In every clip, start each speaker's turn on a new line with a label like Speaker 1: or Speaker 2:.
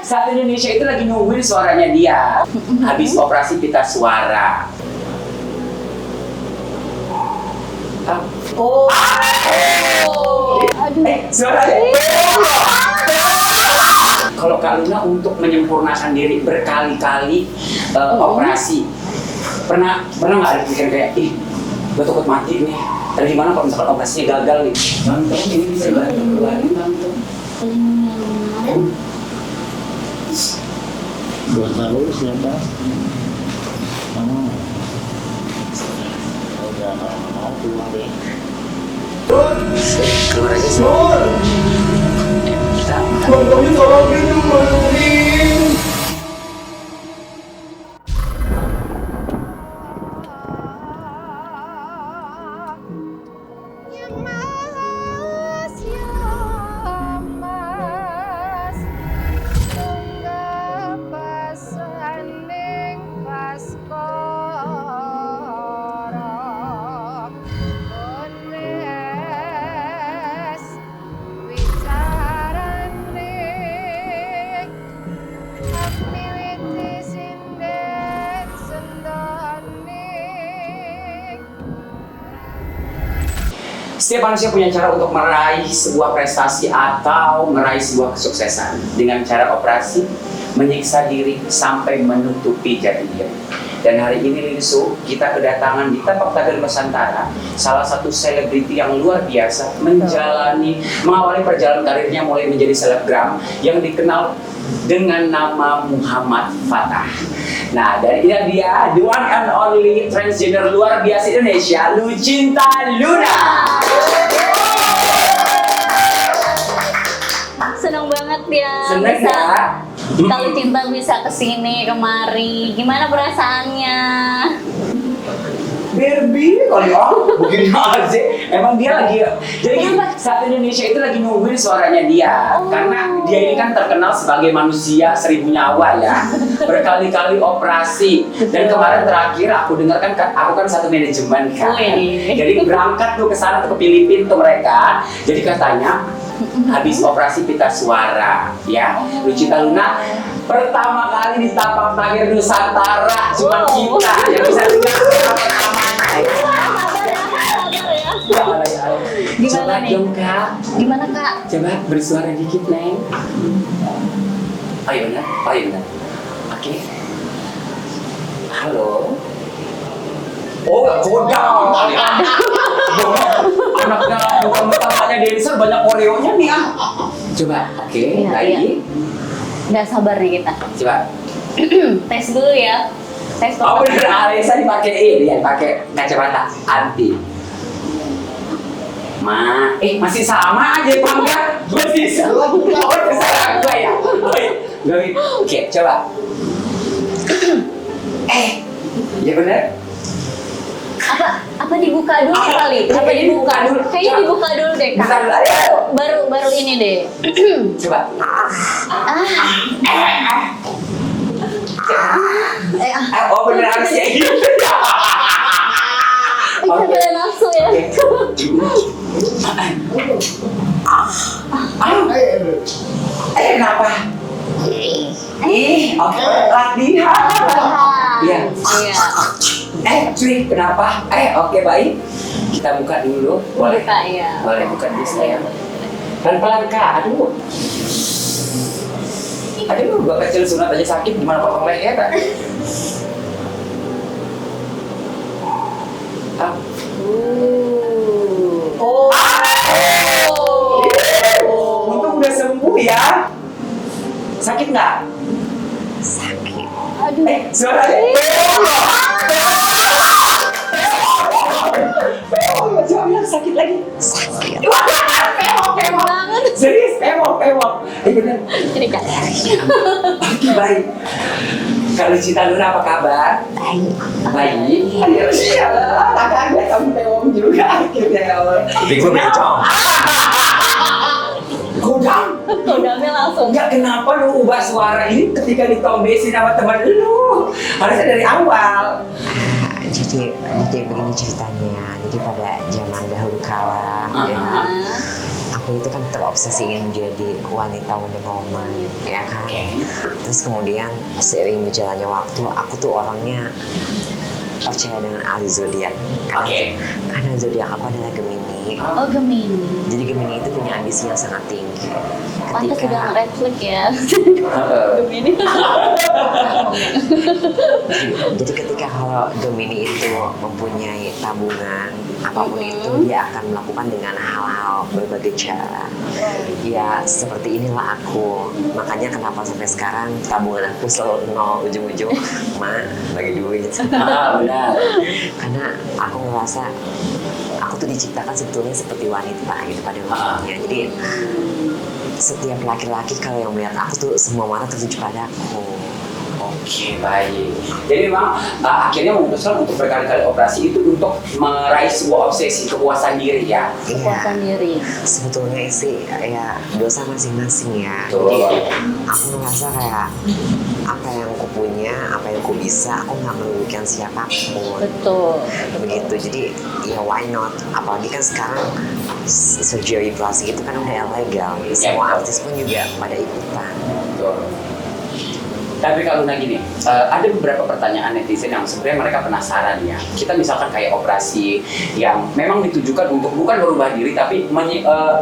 Speaker 1: Satu Indonesia itu lagi nungguin suaranya dia. Habis operasi pita suara.
Speaker 2: Oh.
Speaker 3: Aduh.
Speaker 1: Suaranya. Kalau Kak Luna untuk menyempurnakan diri berkali-kali operasi, pernah nggak ada pikiran kayak, ih, gue takut mati nih. Tapi gimana kalau misalkan operasinya gagal nih? Banteng ini bisa bantu keluarin banteng.
Speaker 4: Buat tahu siapa? Udah mau keluar deh.
Speaker 1: Keluar aja sih.
Speaker 2: Bantengnya tolongin dong, bantengin.
Speaker 1: Setiap manusia punya cara untuk meraih sebuah prestasi atau meraih sebuah kesuksesan dengan cara operasi, menyiksa diri sampai menutupi jati diri. Dan hari ini Linsu, kita kedatangan di Tapak Tagar Nusantara, salah satu selebriti yang luar biasa mengawali perjalanan karirnya mulai menjadi selebgram yang dikenal dengan nama Muhammad Fattah. Nah, dari ini dia, the one and only transgender luar biasa Indonesia, Lucinta Luna.
Speaker 3: Seneng banget ya.
Speaker 1: Seneng
Speaker 3: bisa,
Speaker 1: ya?
Speaker 3: Kalau Cinta bisa kesini kemari, gimana perasaannya?
Speaker 1: Barbie kali begini aja. Emang dia lagi, jadi saat Indonesia itu lagi nungguin suaranya dia. Karena dia ini kan terkenal sebagai manusia 1000 nyawa ya. Berkali-kali operasi. Dan kemarin terakhir aku dengar kan, aku kan satu manajemen kan. Jadi berangkat tuh ke sana tuh ke Filipina tuh mereka. Jadi katanya habis operasi pita suara ya. Lucinta Luna pertama kali di Tapak Tagar Nusantara, cuma kita yang bisa dengar
Speaker 3: Gimana
Speaker 1: coba
Speaker 3: nih?
Speaker 1: dong Kak.
Speaker 3: Gimana Kak?
Speaker 1: Coba bersuara dikit Neng. Oh iya benar? Oh iya benar. Oke. Halo. Oh gak kodam. Anaknya bukan utamanya dancer, banyak koreonya nih ah. Coba, oke,
Speaker 3: Iya,
Speaker 1: lagi.
Speaker 3: iya. Nggak sabar nih kita.
Speaker 1: Coba.
Speaker 3: Tes dulu ya. Tes
Speaker 1: Oh bener, Alisa dipakai ini ya, pakai kacamata anti. Masih sama aja pangkat. Masih sama. Oh, kesalahan gue ya. Oke, coba. Ya bener.
Speaker 3: Apa dibuka dulu kali? Apa dibuka dulu? Kayaknya dibuka dulu deh Kak.
Speaker 1: Bentar, ayo.
Speaker 3: Baru ini deh.
Speaker 1: Coba. Oh bener harus kayak gitu.
Speaker 3: Ada nafsu ya.
Speaker 1: Kenapa? Oke, latihan. Iya. Cuy, kenapa? Oke baik. Kita buka dulu. Boleh?
Speaker 3: Buka ya.
Speaker 1: Boleh buka dulu sayang. Pelan-pelan Kak, aduh. Aduh, gua kecil sunat aja sakit, gimana potong leher? Untung udah sembuh ya. Sakit nggak?
Speaker 3: Sakit. Aduh.
Speaker 1: Suaranya Pewo, sakit lagi. Sakit. Pewo banget. Serius, pewo. Bener.
Speaker 3: Ini Kak.
Speaker 1: Oke, baik. Kalau Lucinta Luna apa kabar? Baik. Aduh, sialah. Agak kamu pewo juga akhirnya ya Allah.
Speaker 4: Tapi gue bencong.
Speaker 3: Kodamnya langsung.
Speaker 1: Enggak, kenapa lu ubah suara ini ketika ditombesin sama teman lu? Harusnya dari awal.
Speaker 5: Jadi begini ceritanya. Jadi pada zaman dahulu kala, ya, aku aku itu kan terobsesi ingin menjadi wanita Wonder Woman, ya kan. Terus kemudian seiring berjalannya waktu, aku tuh orangnya percaya dengan ahli zodiak. Karena zodiak aku adalah Gemini.
Speaker 3: Oh, Gemini.
Speaker 5: Jadi Gemini itu punya ambisi yang sangat tinggi.
Speaker 3: Pantas sudah refleks ya. Gemini.
Speaker 5: Jadi ketika kalau Gemini itu mempunyai tabungan apapun itu, dia akan melakukan dengan hal-hal berbagai cara. Ya seperti inilah aku. Makanya kenapa sampai sekarang tabungan aku selalu nol ujung-ujung. Ma, bagi duit.
Speaker 1: Benar.
Speaker 5: Karena aku ngerasa aku tuh diciptakan sebetulnya seperti wanita gitu pada umumnya. Jadi setiap laki-laki kalau yang melihat aku tuh semua mata tertuju pada aku.
Speaker 1: Oke, baik. Jadi memang akhirnya memutuskan untuk berkali-kali operasi itu untuk meraih sebuah obsesi kepuasan diri ya.
Speaker 3: Kepuasan diri.
Speaker 5: Sebetulnya sih ya dosa masing-masing ya.
Speaker 1: Betul.
Speaker 5: Jadi aku ngerasa kayak apa yang aku punya, apa yang aku bisa, aku nggak merugikan siapapun.
Speaker 3: Betul.
Speaker 5: Begitu. Jadi ya why not? Apalagi kan sekarang surgery plastik itu kan udah legal. Semua artis pun juga pada ikutan.
Speaker 1: Betul. Tapi kalau gini, ada beberapa pertanyaan netizen yang sebenarnya mereka penasaran ya. Kita misalkan kayak operasi yang memang ditujukan untuk bukan merubah diri, tapi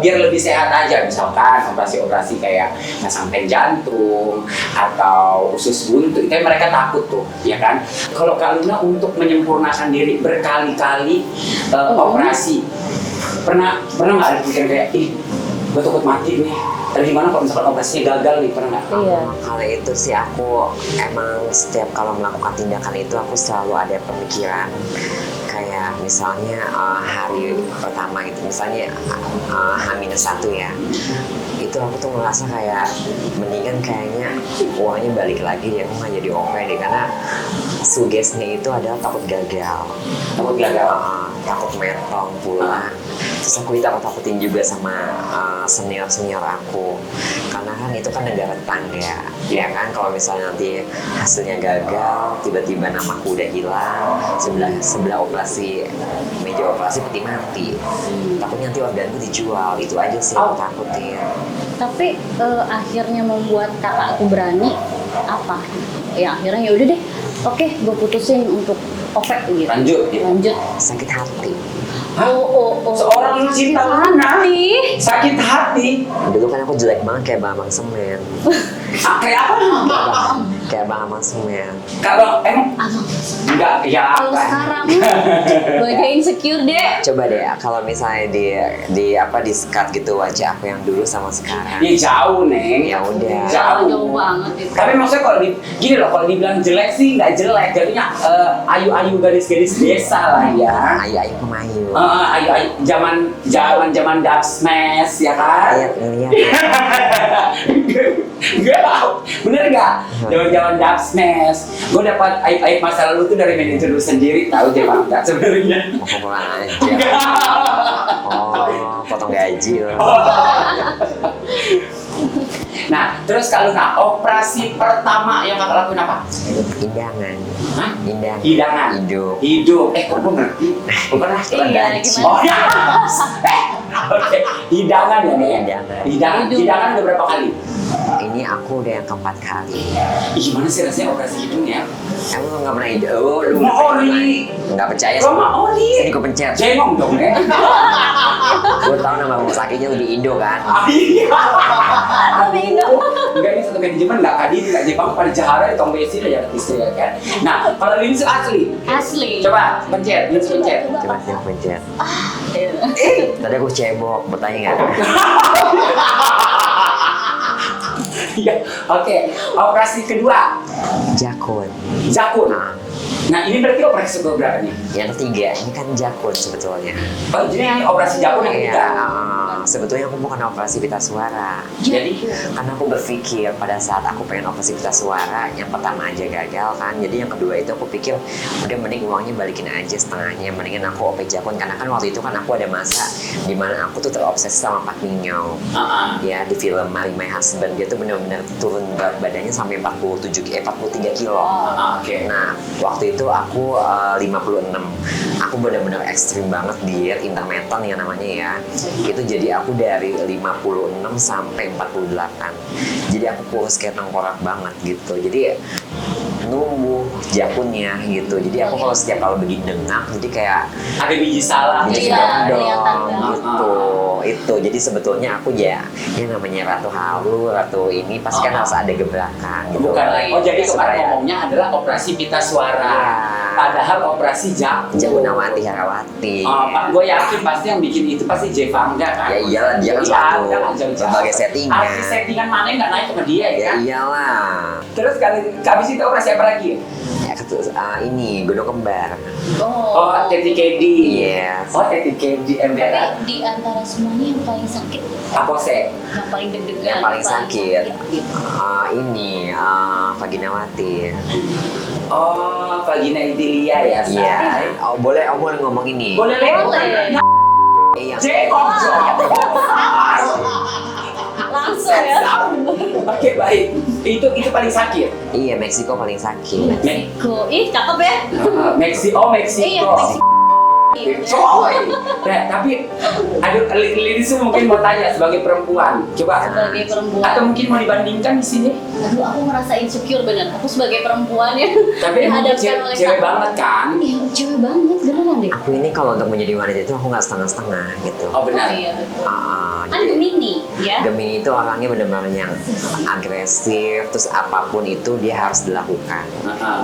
Speaker 1: biar lebih sehat aja. Misalkan operasi-operasi kayak pasang pen jantung atau usus buntu, itu mereka takut tuh, ya kan? Kalau Kak Luna untuk menyempurnakan diri berkali-kali operasi, pernah nggak ada pikiran kayak, ih, gue takut mati nih. Tapi gimana kalau misalkan operasinya gagal nih, pernah nggak?
Speaker 3: Iya.
Speaker 5: Kalau itu sih aku emang setiap kalau melakukan tindakan itu aku selalu ada pemikiran kayak misalnya hari pertama itu misalnya H-1 ya, itu aku tuh ngerasa kayak mendingan kayaknya uangnya balik lagi deh, aku nggak jadi OP deh, karena sugesnya itu adalah takut gagal.
Speaker 1: Takut gagal.
Speaker 5: Takut metong pulang. Terus aku ditakut-takutin juga sama senior-senior aku, karena kan itu kan negara tetangga, ya kan. Kalau misalnya nanti hasilnya gagal, tiba-tiba namaku udah hilang, sebelah operasi, meja operasi peti mati, takutnya nanti organku dijual, itu aja sih aku takutin.
Speaker 3: Tapi akhirnya membuat kakakku berani apa? Ya akhirnya ya udah deh. Oke, gue putusin untuk OPEC gitu.
Speaker 1: Lanjut.
Speaker 3: Lanjut.
Speaker 5: Sakit hati.
Speaker 1: Hah?
Speaker 3: Oh.
Speaker 1: Seorang cinta Luna
Speaker 3: Hati.
Speaker 1: sakit hati.
Speaker 5: Dulu kan aku jelek banget kayak Bang Semen.
Speaker 1: Kayak apa?
Speaker 5: Kayak Bang Semen.
Speaker 1: Kalau emang
Speaker 3: Abang.
Speaker 1: enggak ya.
Speaker 3: Kalau sekarang gue kayak insecure deh.
Speaker 5: Coba deh kalau misalnya di skat gitu wajah aku yang dulu sama sekarang.
Speaker 1: Ini jauh, Neng.
Speaker 5: Ya udah.
Speaker 3: Jauh banget itu.
Speaker 1: Tapi maksudnya kalau gini loh, kalau dibilang jelek sih nggak jelek, jadinya ayu-ayu gadis-gadis desa lah ya.
Speaker 5: Ayu-ayu pemayu.
Speaker 1: Ayu-ayu zaman dark smash ya kan?
Speaker 5: Iya.
Speaker 1: Enggak, bener nggak? Zaman dark smash, gue dapat aib masa lalu tuh dari manajer lu sendiri, tahu dia nggak sebenarnya?
Speaker 5: Mau pulang aja. Oh, potong gaji loh.
Speaker 1: Nah, terus kalau operasi pertama yang kakak lakuin apa?
Speaker 5: Indangan.
Speaker 1: Hah?
Speaker 5: Hidangan.
Speaker 1: Hidup.
Speaker 5: Hidup.
Speaker 1: Kok gue ngerti? Bukan lah,
Speaker 3: Iya,
Speaker 5: gaji.
Speaker 3: gimana?
Speaker 1: Oh ya. Oke, hidangan ya nih.
Speaker 5: Hidangan.
Speaker 1: Hidangan udah berapa kali?
Speaker 5: Ini aku udah yang keempat kali.
Speaker 1: Ih, gimana sih rasanya operasi hidungnya?
Speaker 5: Emang lu nggak pernah hidup? Oh, lu
Speaker 1: Mau oli.
Speaker 5: nggak percaya?
Speaker 1: Lo mau oli?
Speaker 5: Ini gue pencet.
Speaker 1: Jengong dong ya.
Speaker 5: Gue tahu nama rumah sakitnya lebih Indo kan.
Speaker 1: Iya.
Speaker 3: Tapi Indo.
Speaker 1: Enggak, ini satu manajemen nggak kadiri, nggak Jepang pada Jahara di Tong Besi udah jadi istri ya kan. Nah, kalau ini asli.
Speaker 3: Asli.
Speaker 1: Coba pencet, pencet.
Speaker 5: Coba yang pencet.
Speaker 3: Iya.
Speaker 5: Tadi aku cebok, bertanya nggak?
Speaker 1: Iya, oke. Operasi kedua,
Speaker 5: Jakun.
Speaker 1: Jakun.
Speaker 5: Nah,
Speaker 1: Nah, ini berarti operasi berapa nih?
Speaker 5: yang ketiga ini kan Jakun sebetulnya.
Speaker 1: Oh, jadi ini operasi Jakun yang
Speaker 5: Iya,
Speaker 1: ketiga.
Speaker 5: sebetulnya aku bukan operasi pita suara.
Speaker 1: Jadi,
Speaker 5: Karena aku berpikir pada saat aku pengen operasi pita suara, yang pertama aja gagal kan. Jadi yang kedua itu aku pikir udah mending uangnya balikin aja setengahnya, mendingan aku OP Jakun. Karena kan waktu itu kan aku ada masa dimana aku tuh terobsesi sama Pak Minyo. Ya di film Marry My Husband, dia tuh benar-benar turun berat badannya sampai 43 kilo.
Speaker 1: oke.
Speaker 5: Nah, waktu waktu itu aku 56. Aku benar-benar ekstrim banget diet intermittent yang namanya ya. Itu jadi aku dari 56 sampai 48. Jadi aku kurus kayak tengkorak banget gitu. Jadi numbuh jakunnya gitu. Jadi aku kalau setiap kalau begini dengak, jadi kayak
Speaker 1: Ada biji salah.
Speaker 5: biji
Speaker 3: Iya,
Speaker 5: dong
Speaker 3: kelihatan banget.
Speaker 5: gitu. Itu jadi sebetulnya aku ya yang namanya ratu halu, ratu ini pasti kan harus ada gebrakan gitu.
Speaker 1: Bukan lagi. Oh jadi kemarin
Speaker 5: Supaya-
Speaker 1: ngomongnya adalah operasi pita suara.
Speaker 5: Iya.
Speaker 1: Padahal operasi jagung.
Speaker 5: Jagunawati Herawati.
Speaker 1: Pak, gue yakin pasti yang bikin itu pasti Jevangga kan?
Speaker 5: Ya iyalah, dia kan
Speaker 1: Iya,
Speaker 5: satu
Speaker 1: kan jauh-jauh.
Speaker 5: sebagai settingan.
Speaker 1: Artis settingan mana yang nggak naik sama dia ya
Speaker 5: Ya
Speaker 1: kan?
Speaker 5: iyalah.
Speaker 1: Terus kali habis itu operasi apa lagi?
Speaker 5: Ya ini gunung kembar.
Speaker 1: Oh, Teti Kedi.
Speaker 5: Yes.
Speaker 1: Oh, Teti Kedi emberan.
Speaker 3: Tapi di antara semuanya yang paling sakit,
Speaker 1: Apose.
Speaker 3: yang paling deg-degan,
Speaker 5: Yang paling sakit.
Speaker 3: gitu.
Speaker 5: Ini Vaginawati.
Speaker 1: Oh, vagina Idilia ya. Say.
Speaker 5: Iya. Oh boleh ngomong ini.
Speaker 1: Boleh
Speaker 3: Boleh.
Speaker 5: Iya.
Speaker 1: Jengok
Speaker 3: Langsung ya.
Speaker 1: Oke baik. Itu paling sakit.
Speaker 5: Iya Meksiko paling sakit.
Speaker 3: Meksiko. Ih, cakep ya.
Speaker 1: Meksiko.
Speaker 3: Iya, Meksiko.
Speaker 1: Coy. Nah, tapi aduh Lilis mungkin mau tanya sebagai perempuan. Coba.
Speaker 3: Sebagai perempuan.
Speaker 1: Atau mungkin mau dibandingkan di sini.
Speaker 3: Aduh, aku ngerasa insecure bener. Aku sebagai perempuan ya.
Speaker 1: Tapi emang
Speaker 3: dihadapkan oleh
Speaker 1: cewek
Speaker 3: kakak.
Speaker 1: banget kan?
Speaker 3: Iya, cewek banget beneran deh.
Speaker 5: Aku ini kalau untuk menjadi wanita itu aku nggak setengah-setengah gitu.
Speaker 1: Oh benar.
Speaker 3: Iya, betul. Kan
Speaker 5: Jadi
Speaker 3: Gemini ya.
Speaker 5: Gemini itu orangnya benar-benar yang agresif, terus apapun itu dia harus dilakukan.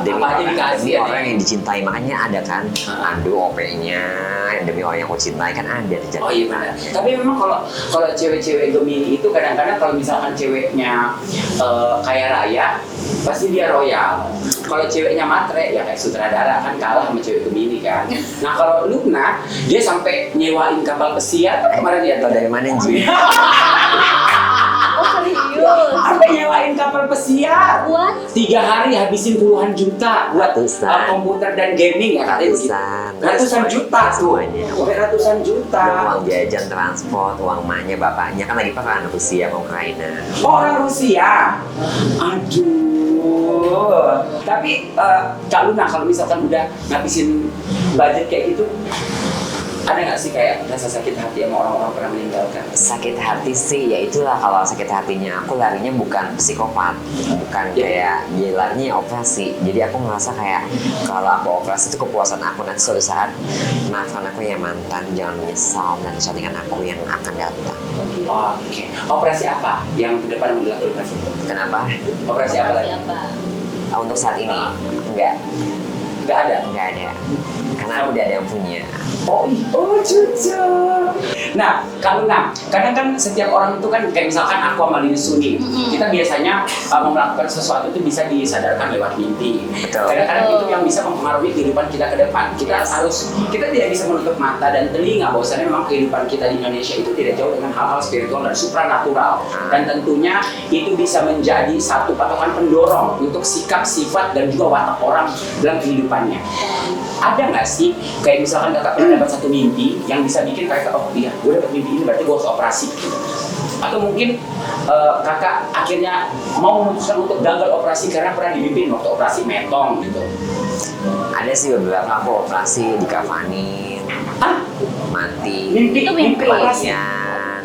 Speaker 5: Demi
Speaker 1: Apa aja
Speaker 5: orang,
Speaker 1: dikasih
Speaker 5: demi
Speaker 1: ya,
Speaker 5: orang
Speaker 1: Nek?
Speaker 5: yang dicintai, makanya ada kan adu OP-nya, demi orang yang aku cintai kan ada terjadi.
Speaker 1: Oh iya benar. Tapi memang kalau cewek-cewek Gemini itu kadang-kadang kalau misalkan ceweknya kaya raya, pasti dia royal. Kalau ceweknya matre ya kayak sutradara kan kalah sama cewek Gemini kan. Nah kalau Luna dia sampai nyewain kapal pesiar kemarin dia
Speaker 5: Atau dari mana Ji?
Speaker 3: Oh, serius.
Speaker 1: sampai nyewain kapal pesiar.
Speaker 3: What?
Speaker 1: 3 hari habisin puluhan juta buat
Speaker 5: Ratusan.
Speaker 1: komputer dan gaming ya katanya begitu.
Speaker 5: Ratusan.
Speaker 1: Juta tuh.
Speaker 5: Semuanya.
Speaker 1: Sampai ratusan juta.
Speaker 5: Dan uang jajan, transport, uang emaknya, bapaknya kan lagi perang Rusia sama Ukraina.
Speaker 1: Orang Rusia. Aduh. Tapi Kak Luna kalau misalkan udah ngabisin budget kayak gitu, ada nggak sih kayak rasa sakit hati sama orang-orang pernah meninggalkan?
Speaker 5: Sakit hati sih, ya itulah kalau sakit hatinya aku larinya bukan psikopat, bukan kayak dia larinya operasi. Jadi aku ngerasa kayak kalau aku operasi itu kepuasan aku nanti suatu saat maafkan aku ya mantan, jangan menyesal dan settingan aku yang akan datang.
Speaker 1: Oke. Operasi apa yang ke depan mau dilakukan?
Speaker 5: Kenapa?
Speaker 1: Operasi apa lagi?
Speaker 3: Siapa?
Speaker 5: Untuk saat ini enggak
Speaker 1: Nggak ada.
Speaker 5: karena aku udah ada yang punya.
Speaker 1: Oh cucu. Nah, kalau kadang kan setiap orang itu kan kayak misalkan aku sama Lini Suni, kita biasanya mau melakukan sesuatu itu bisa disadarkan lewat mimpi.
Speaker 5: Betul.
Speaker 1: Kadang-kadang itu yang bisa mempengaruhi kehidupan kita ke depan. Kita tidak bisa menutup mata dan telinga bahwasanya memang kehidupan kita di Indonesia itu tidak jauh dengan hal-hal spiritual dan supranatural. Dan tentunya itu bisa menjadi satu patokan pendorong untuk sikap, sifat dan juga watak orang dalam kehidupannya. Ada nggak sih kayak misalkan kakak pernah dapat satu mimpi yang bisa bikin kakak oh iya gue dapat mimpi ini berarti gue harus operasi gitu. Atau mungkin kakak akhirnya mau memutuskan untuk gagal operasi karena pernah dimimpiin waktu operasi metong gitu.
Speaker 5: Ada sih beberapa aku operasi dikafanin, mati,
Speaker 1: Mimpi
Speaker 3: Itu mimpi
Speaker 1: operasi.
Speaker 5: kematian,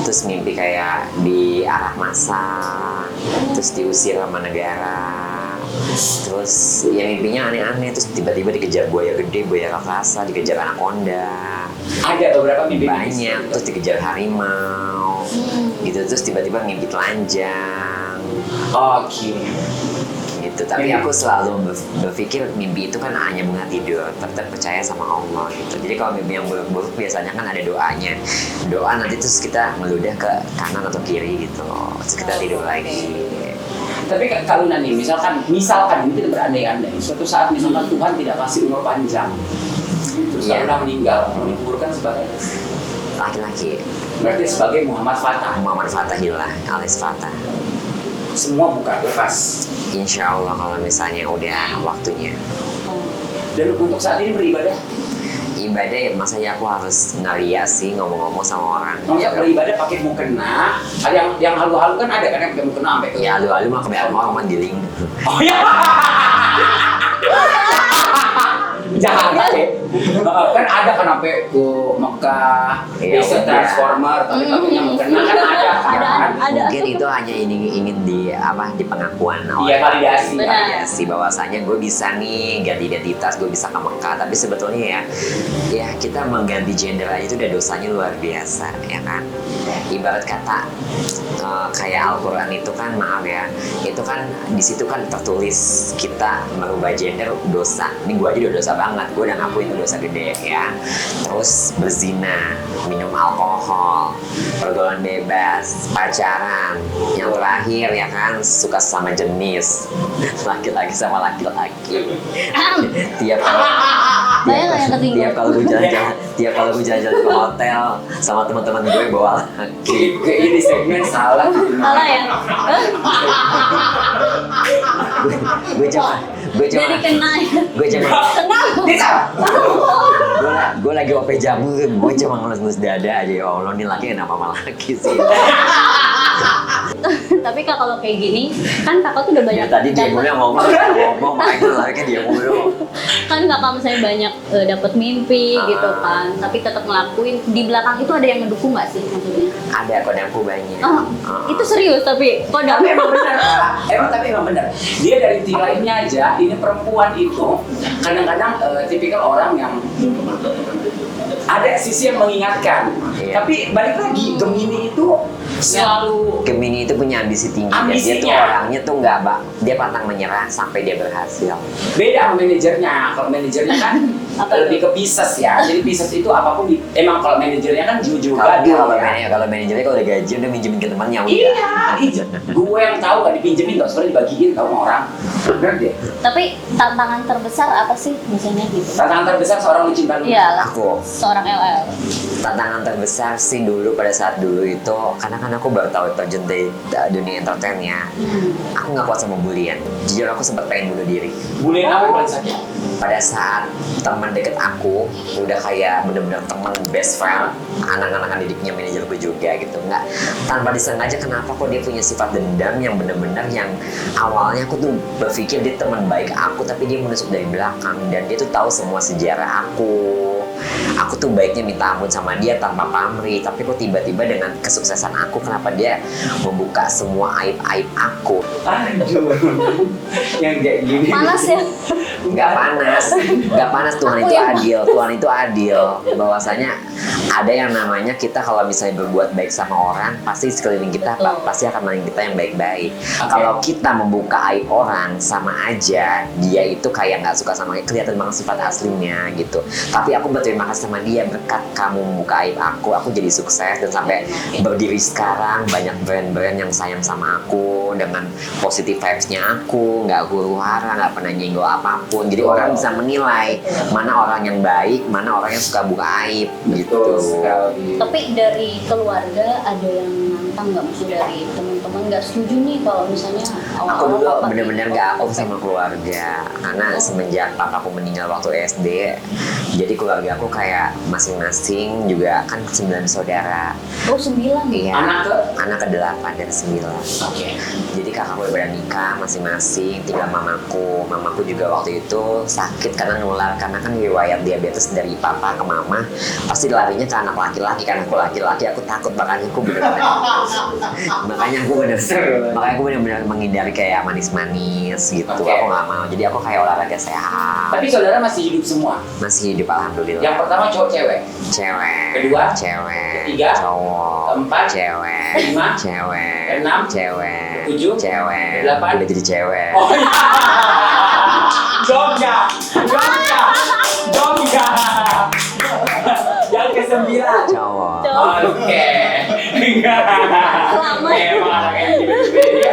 Speaker 5: terus mimpi kayak di arah masa, terus diusir sama negara, terus ya mimpinya aneh-aneh, terus tiba-tiba dikejar buaya gede, buaya raksasa, dikejar anaconda,
Speaker 1: Ada beberapa mimpi
Speaker 5: banyak, terus dikejar harimau, gitu, terus tiba-tiba mimpi telanjang.
Speaker 1: Oke.
Speaker 5: Gitu. Tapi aku selalu berpikir mimpi itu kan hanya bunga tidur, tetap percaya sama Allah gitu. Jadi kalau mimpi yang buruk-buruk biasanya kan ada doanya. Doa nanti terus kita meludah ke kanan atau kiri gitu loh. Terus kita tidur lagi.
Speaker 1: Tapi kalau nanti misalkan ini kita berandai-andai suatu saat misalkan Tuhan tidak kasih umur panjang terus
Speaker 5: Iya.
Speaker 1: Luna meninggal, mau dikuburkan sebagai
Speaker 5: Laki-laki.
Speaker 1: berarti sebagai Muhammad Fatah.
Speaker 5: Muhammad Fatahillah alias Fatah.
Speaker 1: Semua buka lepas.
Speaker 5: Insya Allah kalau misalnya udah waktunya.
Speaker 1: Dan untuk saat ini beribadah,
Speaker 5: Ibadah ya masanya aku harus ngalia sih ngomong-ngomong sama orang.
Speaker 1: maksudnya beribadah pakai mukena. Ada yang halu-halu kan ada kan yang pakai mukena sampai ke.
Speaker 5: Ya lu mah kebanyakan orang mah giling.
Speaker 1: Oh ya. jahat ya. Kan ada kan sampai ke Mekah,
Speaker 5: Iya,
Speaker 1: bisa
Speaker 5: bener.
Speaker 1: transformer, tapi katanya mau kena kan ada kan.
Speaker 3: Ada.
Speaker 5: Mungkin itu hanya ingin di pengakuan
Speaker 1: Iya, validasi.
Speaker 3: Benar.
Speaker 5: Ya sih bahwasanya gue bisa nih ganti identitas, gue bisa ke Mekah, tapi sebetulnya ya kita mengganti gender aja itu udah dosanya luar biasa ya kan. Ibarat kata kayak Al-Quran itu kan, maaf ya, itu kan di situ kan tertulis kita merubah gender dosa. Ini gue aja udah dosa banget, gue udah ngaku itu dosa gede ya. Terus berzina, minum alkohol, pergaulan bebas, pacaran, yang terakhir ya kan suka sama jenis laki-laki sama laki-laki. tiap
Speaker 3: Banyak yang ketinggalan.
Speaker 5: tiap kalau gue jalan-jalan ke hotel sama teman-teman gue bawa laki.
Speaker 1: Kayak ini segmen salah.
Speaker 3: Salah ya?
Speaker 5: gue cuma
Speaker 3: Jadi kena ya?
Speaker 5: gue cuma
Speaker 1: Dia salah.
Speaker 5: gue lagi OP jamur, gue cuma ngelus-ngelus dada aja. Ya Allah, ini laki kenapa malah laki sih?
Speaker 3: Tapi Kak kalau kayak gini, kan Kakak tuh udah banyak
Speaker 5: Ya tadi dia
Speaker 3: dapet-
Speaker 5: ngomong, makanya lari kan dia mulu.
Speaker 3: kan Kakak misalnya banyak dapat mimpi gitu kan, tapi tetap ngelakuin. Di belakang itu ada yang ngedukung nggak sih maksudnya?
Speaker 5: Ada kodamku banyak.
Speaker 3: Itu serius tapi kok
Speaker 1: Tapi emang benar, tapi emang benar. Dia dari tirainya aja, ini perempuan itu kadang-kadang tipikal orang yang ada sisi yang mengingatkan.
Speaker 5: Iya.
Speaker 1: Tapi balik lagi, Gemini itu selalu
Speaker 5: Gemini itu punya ambisi tinggi dan dia tuh
Speaker 1: Ambisinya.
Speaker 5: orangnya tuh nggak dia pantang menyerah sampai dia berhasil.
Speaker 1: beda sama manajernya. Kalau manajernya kan
Speaker 3: Apa
Speaker 1: lebih ke Pisces ya. Jadi Pisces itu apapun emang kalau manajernya kan jujur
Speaker 5: Kalau
Speaker 1: gadil
Speaker 5: kalau
Speaker 1: ya.
Speaker 5: kalau manajernya kalau udah gaji udah minjemin ke temannya udah.
Speaker 1: Iya, gue yang tahu gak dipinjemin tau, sebenarnya dibagiin tau sama orang. Bener deh.
Speaker 3: Tapi tantangan terbesar apa sih misalnya gitu?
Speaker 1: Tantangan terbesar seorang mencinta lu.
Speaker 3: Iya lah,
Speaker 5: Aku
Speaker 3: seorang LL.
Speaker 5: tantangan terbesar sih dulu pada saat dulu itu karena kan aku baru tahu terjun di dunia entertain ya. Aku nggak kuat sama bulian. Jujur aku sempat pengen bunuh diri.
Speaker 1: Bulian apa yang paling sakit?
Speaker 5: Pada saat teman deket aku udah kayak bener-bener teman best friend, anak-anak didiknya manajerku juga gitu, nggak tanpa disengaja kenapa kok dia punya sifat dendam yang bener-bener yang awalnya aku tuh berpikir dia teman baik aku tapi dia menusuk dari belakang dan dia tuh tahu semua sejarah aku tuh baiknya minta ampun sama dia tanpa pamrih, tapi kok tiba-tiba dengan kesuksesan aku kenapa dia membuka semua aib-aib aku.
Speaker 1: Aduh, yang kayak gini.
Speaker 3: Panas ya?
Speaker 5: Nggak panas, Tuhan
Speaker 3: Aku
Speaker 5: itu
Speaker 3: yang-
Speaker 5: adil, Tuhan itu adil. Bahwasanya ada yang namanya kita kalau misalnya berbuat baik sama orang, pasti sekeliling kita
Speaker 3: Betul.
Speaker 5: pasti akan melihat kita yang baik-baik. Kalau kita membuka aib orang, sama aja dia itu kayak nggak suka sama kita, kelihatan banget sifat aslinya gitu. Tapi aku berterima kasih sama dia, berkat kamu membuka aib aku jadi sukses dan sampai berdiri sekarang banyak brand-brand yang sayang sama aku dengan positive vibes-nya aku, nggak huru-hara, nggak pernah nyenggol apapun. Jadi orang bisa menilai mana orang yang baik, mana orang yang suka buka aib gitu.
Speaker 1: Betul sekali.
Speaker 3: Tapi dari keluarga ada yang nantang nggak, maksudnya dari teman-teman nggak setuju nih kalau misalnya
Speaker 5: Aku
Speaker 3: awal-awal
Speaker 5: dulu
Speaker 3: papa
Speaker 5: bener-bener
Speaker 3: gitu.
Speaker 5: gak aku sama keluarga karena semenjak papaku meninggal waktu SD, jadi keluarga aku kayak masing-masing juga kan 9 saudara.
Speaker 3: Oh 9
Speaker 5: Iya.
Speaker 3: ya?
Speaker 5: Anak ke-8 dan 9.
Speaker 1: Oke.
Speaker 5: Jadi kakakku udah nikah masing-masing, tinggal mamaku. Mamaku juga waktu itu sakit karena nular, karena kan riwayat diabetes dari papa ke mama, pasti larinya ke anak laki-laki. Karena aku laki-laki, aku takut, makanya aku bener-bener makanya aku bener-bener menghindari kayak manis-manis gitu.
Speaker 1: Oke.
Speaker 5: Aku nggak mau. Jadi aku kayak olahraga sehat.
Speaker 1: Tapi saudara masih hidup semua.
Speaker 5: Masih hidup alhamdulillah.
Speaker 1: Yang pertama cowok cewek.
Speaker 5: Cewek.
Speaker 1: Kedua?
Speaker 5: Cewek.
Speaker 1: Ketiga?
Speaker 5: Cowok.
Speaker 1: Keempat?
Speaker 5: Cewek.
Speaker 1: Kelima?
Speaker 5: Cewek.
Speaker 1: Keenam?
Speaker 5: Cewek.
Speaker 1: Ketujuh?
Speaker 5: Cewek.
Speaker 1: Kedelapan?
Speaker 5: Udah jadi cewek.
Speaker 1: Oh iya. Jogja. Yang ke-9.
Speaker 5: Cowok.
Speaker 1: Oke. Enggak.
Speaker 3: Lama.
Speaker 1: Emang anaknya gini-gini ya.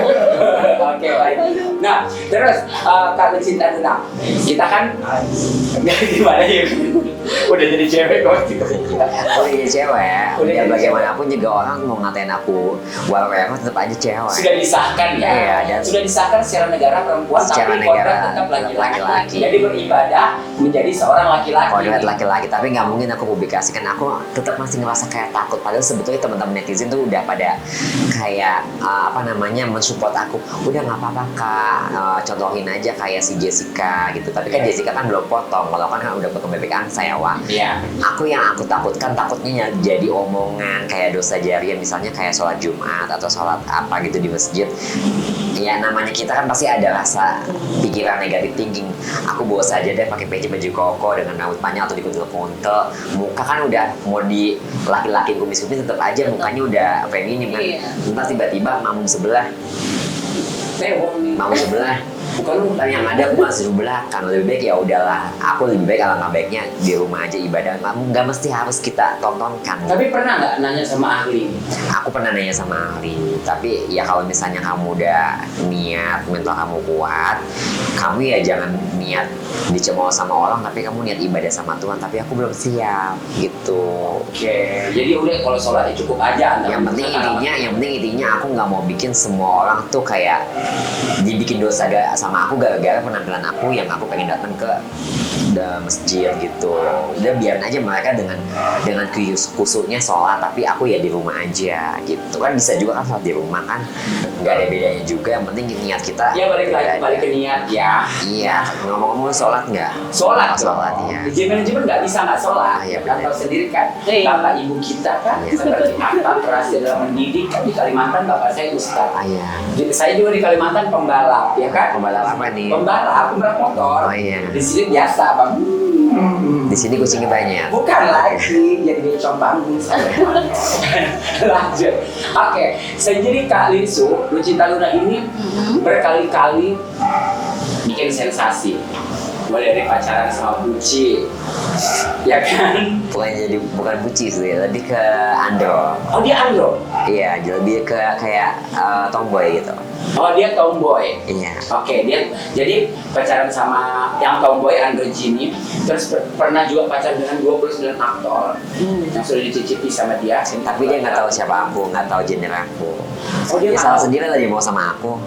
Speaker 1: Oke, baik. Nah, terus Kak Lucinta tenang. Kita kan gimana ya? Udah jadi cewek kok gitu.
Speaker 5: Udah jadi cewek,
Speaker 1: Udah
Speaker 5: ya
Speaker 1: jadi
Speaker 5: bagaimanapun juga orang mau ngatain aku whatever tetap aja cewek.
Speaker 1: Sudah disahkan ya.
Speaker 5: Iya, dan-
Speaker 1: Sudah disahkan secara negara perempuan
Speaker 5: Secara
Speaker 1: tapi kodrat
Speaker 5: negara,
Speaker 1: tetap
Speaker 5: tetap
Speaker 1: laki-laki.
Speaker 5: laki-laki.
Speaker 1: Jadi beribadah menjadi seorang laki-laki.
Speaker 5: Kodrat laki-laki, tapi nggak mungkin aku publikasikan. Aku tetap masih ngerasa kayak takut. Padahal sebetulnya teman-teman netizen tuh udah pada kayak mensupport aku. Udah nggak apa-apa kak, contohin aja kayak si Jessica gitu. Tapi kan Jessica kan belum potong, kalau kan udah potong bebek angsa ya wah.
Speaker 1: Iya.
Speaker 5: Aku takutkan takutnya jadi omongan kayak dosa jariah, misalnya kayak sholat Jumat atau sholat apa gitu di masjid. Ya namanya kita kan pasti ada rasa pikiran negatif thinking. Aku bawa saja deh pakai peci baju koko dengan rambut panjang atau dikuntel-kuntel. Muka kan udah mau di laki-laki kumis-kumis tetap aja mukanya udah feminim kan.
Speaker 3: Iya.
Speaker 5: Entar tiba-tiba mamung sebelah,
Speaker 1: Mewong nih.
Speaker 5: mamung sebelah. Bukan lu yang ada aku masih di belakang. Lebih baik ya udahlah. Aku lebih baik alangkah baiknya di rumah aja ibadah. Nggak mesti harus kita tontonkan.
Speaker 1: Tapi pernah nggak nanya sama ahli?
Speaker 5: Aku pernah nanya sama ahli, tapi ya kalau misalnya kamu udah niat, mental kamu kuat, kamu ya jangan niat dicemooh sama orang, tapi kamu niat ibadah sama Tuhan. Tapi aku belum siap, gitu.
Speaker 1: Oke. Jadi udah kalau sholat ya cukup aja.
Speaker 5: Yang penting intinya aku nggak mau bikin semua orang tuh kayak dibikin dosa sama aku gara-gara penampilan aku yang aku pengen datang ke masjid gitu. Udah biarin aja mereka dengan kusuknya sholat, tapi aku ya di rumah aja gitu kan. Bisa juga kan sholat di rumah kan, nggak ada bedanya juga. Yang penting niat kita
Speaker 1: Ya balik ke niat ya.
Speaker 5: iya. Ngomong-ngomong sholat nggak?
Speaker 1: Sholat dong.
Speaker 5: Sholat ya.
Speaker 1: Manajemen nggak bisa nggak sholat.
Speaker 5: Ah, iya,
Speaker 1: Kan
Speaker 5: benar.
Speaker 1: tahu sendiri kan.
Speaker 3: Iya.
Speaker 1: Bapak ibu kita kan
Speaker 5: Iya.
Speaker 1: seperti apa berhasil dalam mendidik kan di Kalimantan bapak saya ustaz.
Speaker 5: Ah iya.
Speaker 1: Saya juga di Kalimantan pembalap ya kan.
Speaker 5: Pembalap apa nih?
Speaker 1: Pembalap motor.
Speaker 5: Oh iya.
Speaker 1: Di sini biasa bang.
Speaker 5: Di sini kucingnya banyak.
Speaker 1: Bukan lagi jadi becong panggung saya. Lanjut. Oke, sendiri Kak Linsu, Lucinta Luna ini berkali-kali bikin sensasi. Mulai dari pacaran sama Buci, ya kan?
Speaker 5: Bukan buci sih, lebih ke andro.
Speaker 1: Oh dia andro?
Speaker 5: Iya, lebih ke kayak tomboy gitu.
Speaker 1: Oh dia tomboy.
Speaker 5: Iya.
Speaker 1: Oke, dia jadi pacaran sama yang tomboy androgini, terus pernah juga pacaran dengan 29 aktor yang sudah dicicipi sama dia.
Speaker 5: Tapi dia nggak tahu siapa aku, nggak tahu gender aku.
Speaker 1: Oh, dia
Speaker 5: Dia
Speaker 1: nggak
Speaker 5: salah
Speaker 1: tahu.
Speaker 5: sendiri lah dia mau sama aku.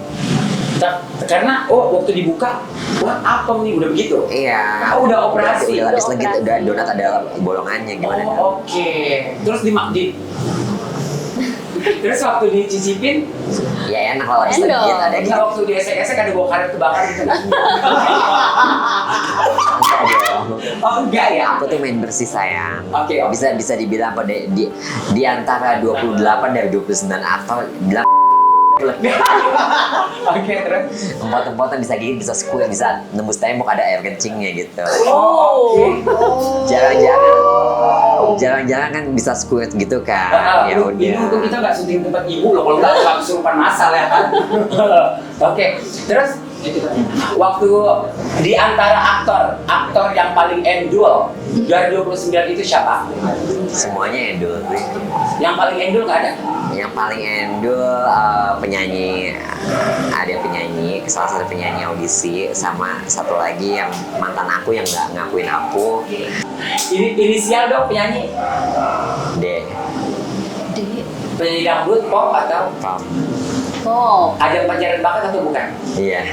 Speaker 1: Karena waktu dibuka, wah apa nih udah begitu?
Speaker 5: Iya.
Speaker 1: Oh, udah operasi.
Speaker 5: Udah lapis
Speaker 3: Udah
Speaker 5: legit,
Speaker 3: operasi.
Speaker 5: udah donat ada bolongannya gimana? dong?
Speaker 1: Oh, oke. Terus terus waktu dicicipin,
Speaker 5: Ya enak lah lapis
Speaker 3: Endol.
Speaker 5: legit ada gitu.
Speaker 1: enggak waktu di esek-esek ada bawa karet kebakar gitu nggak? Oh enggak ya?
Speaker 5: Aku tuh main bersih sayang.
Speaker 1: Oke, oke.
Speaker 5: Bisa dibilang pada di antara 28 dari 29 aktor bilang
Speaker 1: Oke, terus.
Speaker 5: empot-empotan bisa gini, bisa square, bisa nembus tembok, ada air kencingnya gitu.
Speaker 1: Oh, oke.
Speaker 5: Jarang-jarang kan bisa squirt gitu kan. Ya
Speaker 1: Ibu
Speaker 5: udah.
Speaker 1: kita nggak syuting tempat ibu loh, kalau nggak kesurupan masal ya kan. Oke, terus waktu di antara aktor yang paling endul dari 29 itu siapa?
Speaker 5: Semuanya endul sih.
Speaker 1: Yang paling endul nggak ada?
Speaker 5: Yang paling endul penyanyi, ada penyanyi, salah satu penyanyi audisi, sama satu lagi yang mantan aku yang nggak ngakuin aku.
Speaker 1: Ini inisial dong penyanyi.
Speaker 5: Deh,
Speaker 1: Penyanyi dangdut, pop atau
Speaker 5: Pam.
Speaker 3: Oh,
Speaker 1: ada pacaran bakat atau bukan?
Speaker 5: Iya.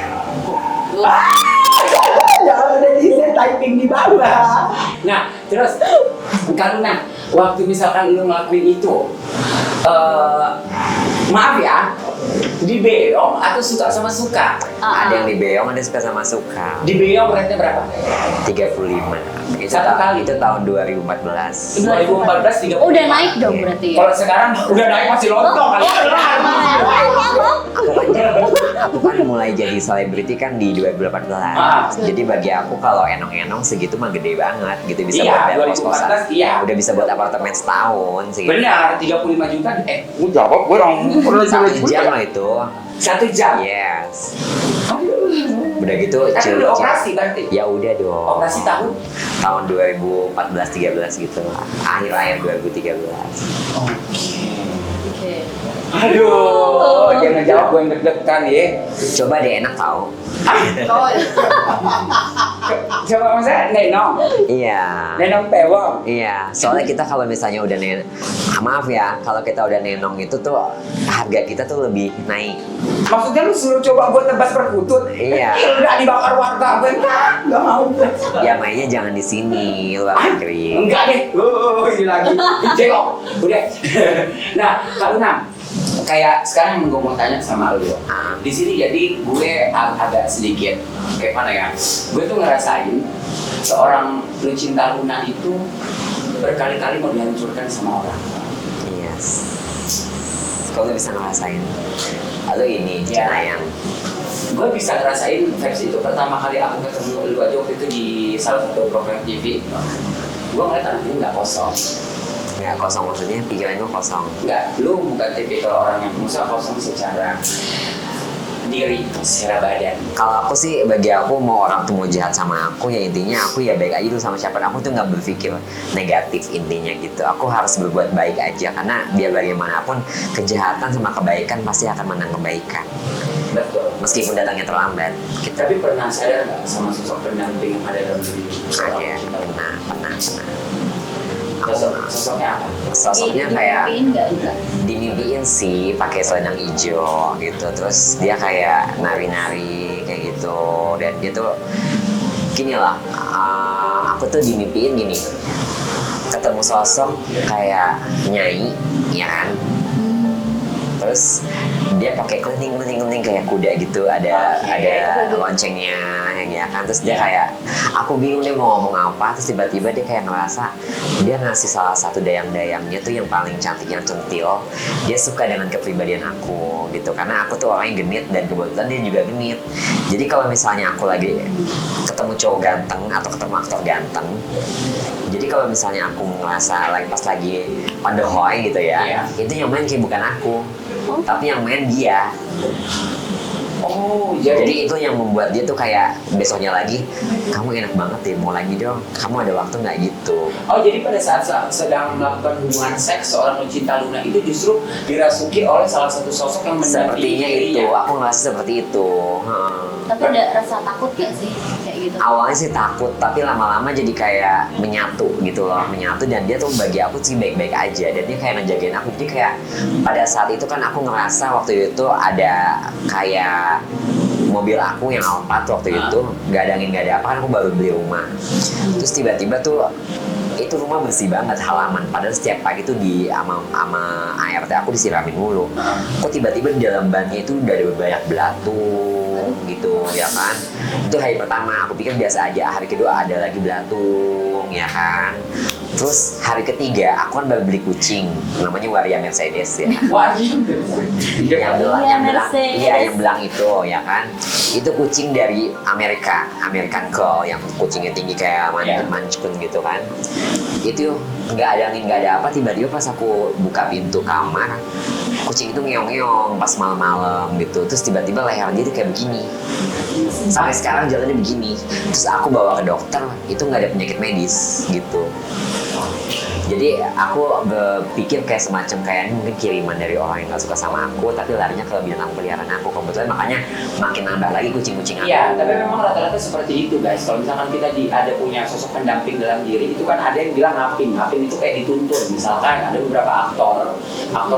Speaker 1: Jangan ada di saya typing di bawah. Nah, terus karena waktu misalkan lu ngelakuin itu, maaf ya, dibeong atau suka sama suka?
Speaker 5: Ada yang dibeong, ada suka sama suka.
Speaker 1: Dibeong rate-nya berapa?
Speaker 5: 35.
Speaker 1: Satu kali?
Speaker 5: Itu tahun 2014.
Speaker 1: 2014 30.
Speaker 3: udah naik dong berarti ya?
Speaker 1: Kalau sekarang udah naik masih lontong kali.
Speaker 5: Aku kan mulai jadi selebriti kan di 2018. Jadi bagi aku kalau enong-enong segitu mah gede banget gitu, bisa
Speaker 1: Iya,
Speaker 5: buat bayar kos-kosan.
Speaker 1: 2014 iya.
Speaker 5: Udah bisa buat apartemen setahun segitu.
Speaker 1: Benar, 35 juta. Gue jawab gue dong.
Speaker 5: 1 jam lah itu.
Speaker 1: 1 jam.
Speaker 5: Yes. Udah gitu
Speaker 1: Kan udah
Speaker 5: cil-cil.
Speaker 1: operasi berarti.
Speaker 5: Ya udah dong.
Speaker 1: Operasi tahun?
Speaker 5: Tahun 2014-13 gitu lah. Akhir-akhir 2013.
Speaker 3: Oke.
Speaker 1: Aduh, jangan jawab gue yang deg-degan ya.
Speaker 5: Coba deh, enak tau.
Speaker 1: Coba maksudnya nenong,
Speaker 5: Iya.
Speaker 1: nenong pewong.
Speaker 5: Iya, soalnya kita kalau misalnya udah maaf ya, kalau kita udah nenong itu tuh harga kita tuh lebih naik.
Speaker 1: Maksudnya lu suruh coba gue tebas perkutut?
Speaker 5: Iya.
Speaker 1: Lu udah dibakar warga, gue nggak mau.
Speaker 5: Ya mainnya jangan di sini, lu Fikri.
Speaker 1: Enggak deh, ini lagi, jengok, udah. Nah, kalau Nam, kayak sekarang yang gue mau tanya sama lu, di sini jadi gue agak sedikit, kayak mana ya? Gue tuh ngerasain seorang Lucinta Luna itu berkali-kali mau dihancurkan sama orang.
Speaker 5: Yes. Kau nggak bisa ngerasain. Lalu ini,
Speaker 1: Ya.
Speaker 5: Cenayang.
Speaker 1: Gue bisa ngerasain versi itu pertama kali aku ketemu lu aja waktu itu di salah satu program TV. Gue ngeliat anak ini nggak kosong.
Speaker 5: Nggak kosong maksudnya, pikiran gue kosong.
Speaker 1: Nggak, lu bukan tipikal orang yang musuh kosong secara diri, secara badan.
Speaker 5: Kalau aku sih, bagi aku mau orang tuh mau jahat sama aku, ya intinya aku ya baik aja dulu sama siapa. Aku tuh nggak berpikir negatif intinya gitu. Aku harus berbuat baik aja, karena biar bagaimanapun kejahatan sama kebaikan pasti akan menang kebaikan.
Speaker 1: Betul.
Speaker 5: Meskipun datangnya terlambat. Kita
Speaker 1: Tapi pernah sadar nggak sama sosok pendamping yang ada dalam diri lu?
Speaker 5: aja pernah.
Speaker 1: Sosoknya apa?
Speaker 5: Sosoknya kayak
Speaker 3: Dimimpiin nggak enggak?
Speaker 5: dimimpiin sih pakai selendang hijau gitu, terus dia kayak nari-nari kayak gitu, dan dia tuh gini lah, aku tuh dimimpiin gini, ketemu sosok kayak nyai, ya kan, terus dia pakai keling kayak kuda gitu, ada loncengnya ya kan, terus dia kayak aku bingung dia mau ngomong apa, terus tiba-tiba dia kayak ngerasa dia ngasih salah satu dayang-dayangnya tuh yang paling cantik, yang centil, dia suka dengan kepribadian aku gitu, karena aku tuh orangnya genit dan kebetulan dia juga genit. Jadi kalau misalnya aku lagi ketemu cowok ganteng atau ketemu aktor ganteng, jadi kalau misalnya aku ngerasa pas lagi pandehoy gitu ya, itu yang main kayak bukan aku, tapi yang main dia.
Speaker 1: Oh,
Speaker 5: Jadi itu yang membuat dia tuh kayak besoknya lagi, kamu enak banget deh, mau lagi dong, kamu ada waktu nggak gitu.
Speaker 1: Oh, jadi pada saat sedang melakukan hubungan seks, seorang Lucinta Luna itu justru dirasuki oleh salah satu sosok yang mendampingi
Speaker 5: Sepertinya itu,
Speaker 1: dirinya.
Speaker 5: aku ngerasa seperti itu.
Speaker 3: Tapi ada rasa takut nggak sih kayak gitu?
Speaker 5: Awalnya sih takut, tapi lama-lama jadi kayak menyatu gitu loh, menyatu, dan dia tuh bagi aku sih baik-baik aja, dan dia kayak ngejagain aku. Jadi kayak pada saat itu kan aku ngerasa waktu itu ada kayak mobil aku yang Alphard waktu itu nggak ada angin nggak ada apa, kan aku baru beli rumah, terus tiba-tiba tuh itu rumah bersih banget halaman, padahal setiap pagi tuh di ama ART aku disiramin mulu. Kok tiba-tiba di dalam bannya itu udah ada banyak belatung gitu ya kan. Itu hari pertama aku pikir biasa aja, hari kedua ada lagi belatung ya kan. Terus hari ketiga aku kan baru beli kucing namanya Waria Mercedes ya.
Speaker 1: Wah,
Speaker 5: yang belang
Speaker 3: Mercedes.
Speaker 5: iya yang belang itu ya kan, itu kucing dari American Curl yang kucingnya tinggi kayak Manchkun gitu kan. Itu nggak ada angin nggak ada apa, tiba-tiba pas aku buka pintu kamar, kucing itu ngeong-ngeong pas malam-malam gitu, terus tiba-tiba leher dia tuh kayak begini, sampai sekarang jalannya begini. Terus aku bawa ke dokter, itu nggak ada penyakit medis gitu. Jadi aku berpikir kayak semacam kayak ini mungkin kiriman dari orang yang gak suka sama aku, tapi larinya ke binatang peliharaan aku. Kebetulan makanya makin nambah lagi kucing-kucing aku.
Speaker 1: Iya, tapi memang rata-rata seperti itu guys. Kalau misalkan kita ada punya sosok pendamping dalam diri, itu kan ada yang bilang ngaping itu kayak dituntun. Misalkan ada beberapa aktor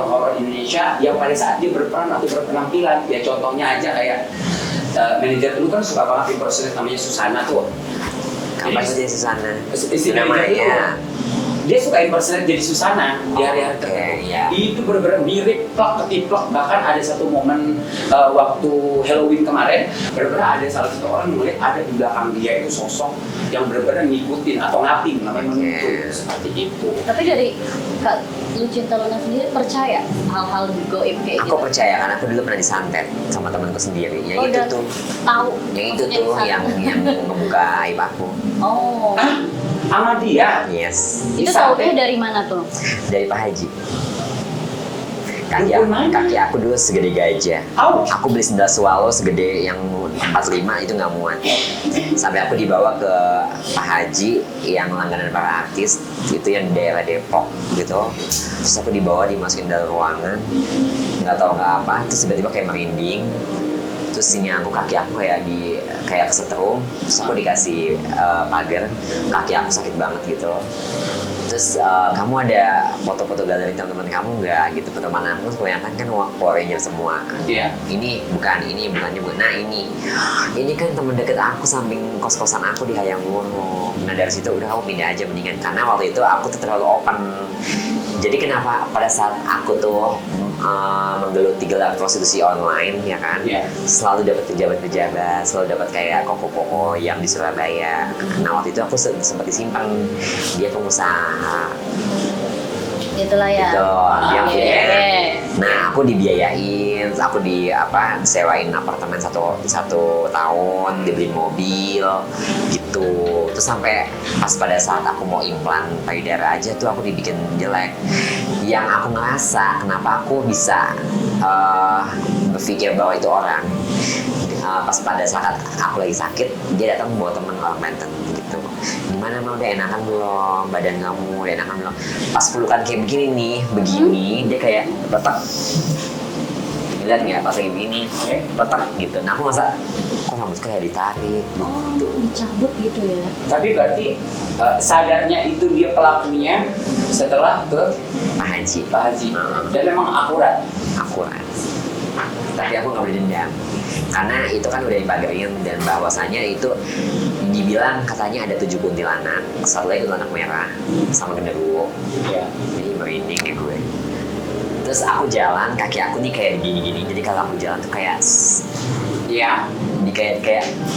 Speaker 1: horor Indonesia yang pada saat dia berperan atau berpenampilan, ya contohnya aja kayak manajer dulu kan suka banget impersonate namanya Susana tuh.
Speaker 5: Kapan sih Susana?
Speaker 1: Istri
Speaker 5: Namanya.
Speaker 1: Dia suka impersonate jadi Susana di hari-hari tertentu.
Speaker 5: Iya.
Speaker 1: Itu benar-benar mirip plak ketiplak. Bahkan ada satu momen waktu Halloween kemarin, benar-benar ada salah satu orang yang melihat ada di belakang dia itu sosok yang benar-benar ngikutin atau ngaping namanya menuntun seperti itu.
Speaker 3: Tapi dari Kak Lucinta Luna sendiri percaya hal-hal goib kayak
Speaker 5: Aku
Speaker 3: gitu?
Speaker 5: percaya, karena aku dulu pernah disantet sama temanku sendiri. Yang itu
Speaker 3: dan
Speaker 5: tuh,
Speaker 3: tahu.
Speaker 5: yang itu
Speaker 3: maksudnya
Speaker 5: tuh
Speaker 3: di sana.
Speaker 5: yang ngebuka aib aku.
Speaker 3: Oh.
Speaker 1: Sama dia.
Speaker 5: Yes.
Speaker 3: Itu
Speaker 1: Disantet.
Speaker 3: tahunya dari mana tuh?
Speaker 5: Dari Pak Haji.
Speaker 1: Dukun mana?
Speaker 5: Kaki aku dulu segede gajah.
Speaker 1: Ouch.
Speaker 5: Aku beli sendal swallow segede yang 45 itu nggak muat. Sampai aku dibawa ke Pak Haji yang langganan para artis, itu yang di daerah Depok gitu. Terus aku dibawa dimasukin dalam ruangan, nggak tahu nggak apa, terus tiba-tiba kayak merinding, terus ini kaki aku kayak kesetrum, terus aku dikasih pagar, kaki aku sakit banget gitu. Terus kamu ada foto-foto galeri teman-teman kamu nggak gitu? Teman aku kebanyakan kan Power Ranger semua.
Speaker 1: Iya.
Speaker 5: Ini bukan juga. Nah ini kan teman deket aku samping kos-kosan aku di Hayam Wurno. Nah dari situ udah kamu pindah aja mendingan, karena waktu itu aku tuh terlalu open. Jadi kenapa pada saat aku tuh menggeluti gelar prostitusi online ya kan, selalu dapat pejabat-pejabat, selalu dapat kayak koko-koko yang di Surabaya. Nah waktu itu aku sempat disimpan, dia pengusaha.
Speaker 3: Itulah ya.
Speaker 5: Gitu, yang
Speaker 3: Oke.
Speaker 5: punya. Nah aku dibiayain, aku sewain apartemen satu tahun, dibeliin mobil gitu. Terus sampai pas pada saat aku mau implan payudara aja tuh aku dibikin jelek. Yang aku ngerasa kenapa aku bisa berpikir bahwa itu orang, pas pada saat aku lagi sakit, dia datang membawa teman orang Banten gitu. Gimana mau udah enakan belum badan kamu, udah enakan belum? Pas pelukan kayak begini, dia kayak letak. Lihat nggak pas lagi begini, letak gitu. Nah aku masa kok rambutku kayak ditarik.
Speaker 3: Oh, dicabut gitu ya.
Speaker 1: Tapi berarti sadarnya itu dia pelakunya setelah ke
Speaker 5: Pak Haji.
Speaker 1: Pak Haji. Dan memang akurat.
Speaker 5: Akurat. Tapi aku nggak boleh dendam. Karena itu kan udah dipagarin, dan bahwasanya itu dibilang katanya ada 7 kuntilanak, satu lagi kuntilanak merah sama genderuwo.
Speaker 1: Ya.
Speaker 5: Jadi merinding ya gue. Terus aku jalan, kaki aku nih kayak gini-gini. Jadi kalau aku jalan tuh kayak
Speaker 1: Iya.
Speaker 5: kayak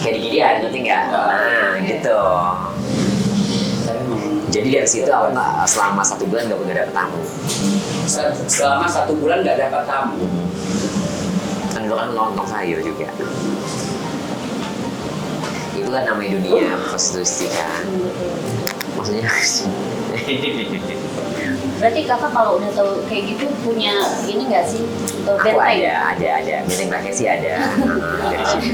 Speaker 5: digini ya, ngerti nggak? Nah gitu. Jadi dari situ aku nggak, selama 1 bulan nggak pernah dapet tamu.
Speaker 1: Selama 1 bulan nggak dapat tamu.
Speaker 5: Kan dulu kan lontong sayur juga. Itu kan namanya dunia prostitusi kan. Maksudnya
Speaker 3: Berarti kakak kalau udah tahu kayak gitu punya ini nggak sih
Speaker 5: aku
Speaker 3: benteng?
Speaker 5: ada. Benteng rakyat sih ada. Dari sini.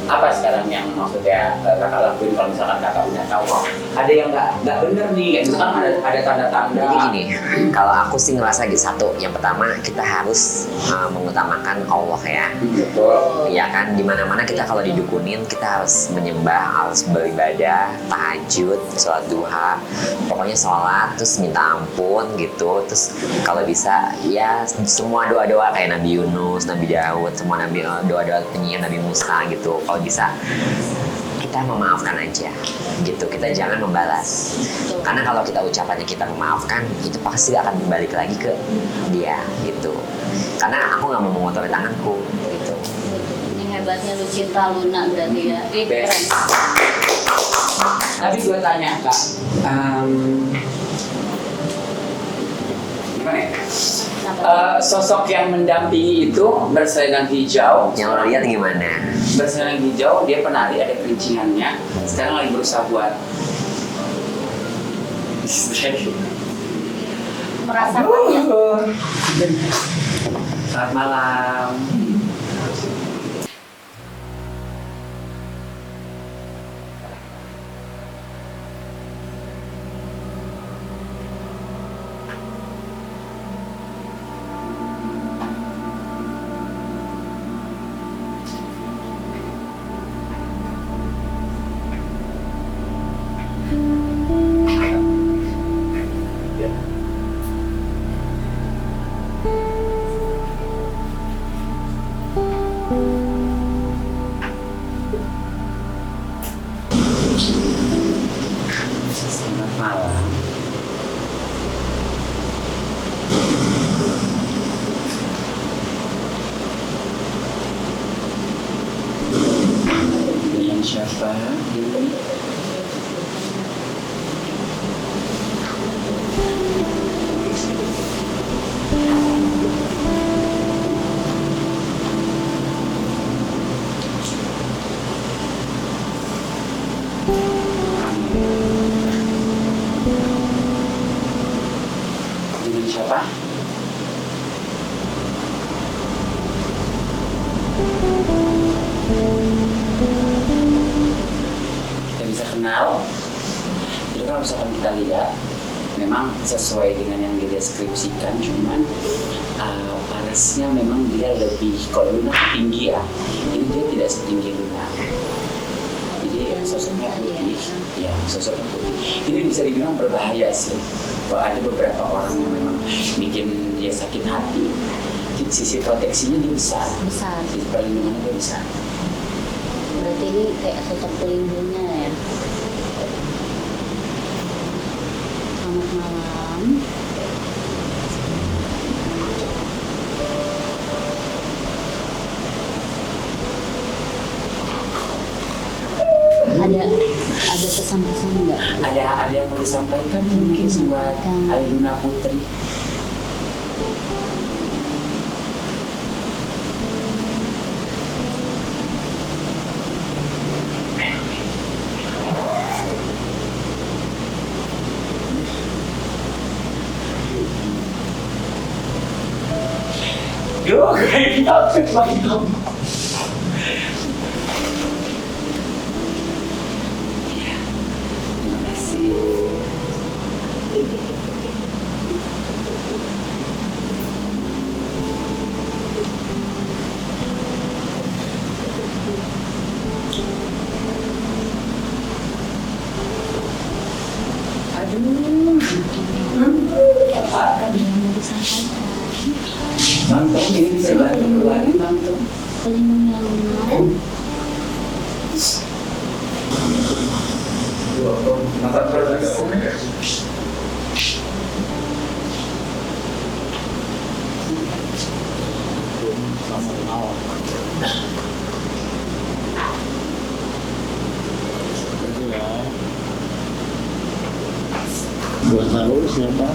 Speaker 1: Apa sekarang yang maksudnya kakak lakuin kalau misalkan kakak udah tahu ada yang nggak bener nih, itu kan ada tanda-tanda.
Speaker 5: Jadi gini, kalau aku sih ngerasa gitu, satu, yang pertama kita harus mengutamakan Allah ya.
Speaker 1: Betul.
Speaker 5: Ya kan, dimana-mana kita kalau didukunin kita harus menyembah, harus beribadah, tahajud, sholat duha, pokoknya sholat, terus minta ampun gitu. Terus kalau bisa ya semua doa-doa kayak Nabi Yunus, Nabi Daud, semua doa-doa penyihir Nabi Musa gitu. Kalau bisa kita memaafkan aja gitu, kita jangan membalas. Karena kalau kita ucapannya kita memaafkan, itu pasti akan balik lagi ke dia gitu. Karena aku nggak mau mengotori tanganku gitu.
Speaker 3: Ini hebatnya lu cinta Luna berarti ya. Keren.
Speaker 1: Tapi gue tanya kak, gimana ya? Sosok yang mendampingi itu berselendang hijau.
Speaker 5: Yang lo lihat gimana?
Speaker 1: Berselendang hijau, dia penari, ada kerincingannya. Sekarang lagi berusaha buat
Speaker 3: Merasakannya.
Speaker 1: Selamat malam. Selamat malam. Dengan siapa? Dengan siapa? Kita bisa kenal. Jadi kalau misalkan kita lihat, memang memang sesuai dengan yang dideskripsikan, cuman parasnya memang dia lebih, kalau Luna tinggi ya, ini dia tidak setinggi Luna. Jadi sosoknya putih, ya sosoknya putih. Ini bisa dibilang berbahaya sih. Kalau ada beberapa orang yang memang bikin dia sakit hati, sisi proteksinya dia besar, sisi perlindungannya dia besar.
Speaker 3: Berarti ini kayak sosok pelindungnya ya. Selamat malam. Ada pesan-pesan nggak?
Speaker 1: Ada yang mau disampaikan mungkin buat Luna Putri? Yo, kayak takut banget. Terima kasih. Aduh. Apa yang mau disampaikan? Mantap, ini bisa bantu keluarin mantap.
Speaker 3: Pelindungnya Luna.
Speaker 2: Mantap terus.
Speaker 4: Selamat malam. Itu ya. Buat tahu siapa?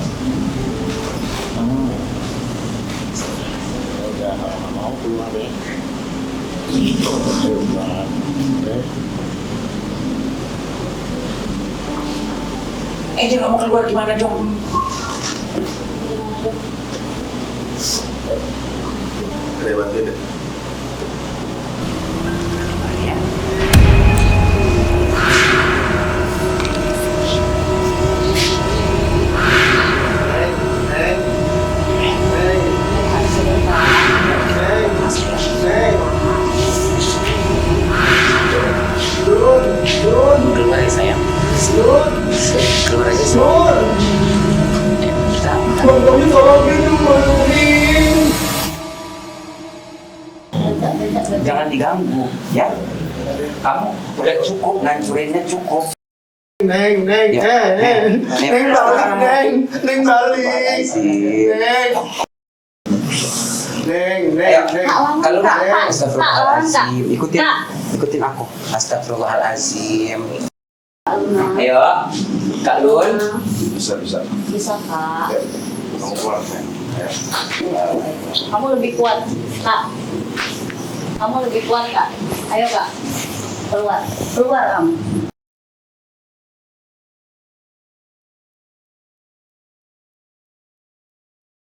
Speaker 4: Udah nggak mau keluar deh. Coba deh.
Speaker 1: Dia nggak mau keluar gimana dong?
Speaker 2: Saya bantuin deh.
Speaker 1: Keluar ya sayang. Keluar aja sayang.
Speaker 2: Bang tolongin dong, bantuin.
Speaker 1: Jangan diganggu, ya. Kamu udah cukup, ngancurinnya cukup.
Speaker 2: Neng, Neng balik, Neng balik. Neng.
Speaker 1: Kalau
Speaker 3: Kak,
Speaker 1: astagfirullahaladzim,
Speaker 3: Kak.
Speaker 1: ikutin aku. Astagfirullahaladzim. Ayo, Kak Lun.
Speaker 2: Bisa.
Speaker 3: Bisa Kak.
Speaker 2: Kamu keluar, Neng.
Speaker 3: Kamu lebih kuat Kak. Kamu lebih kuat Kak. Ayo Kak. Keluar kamu.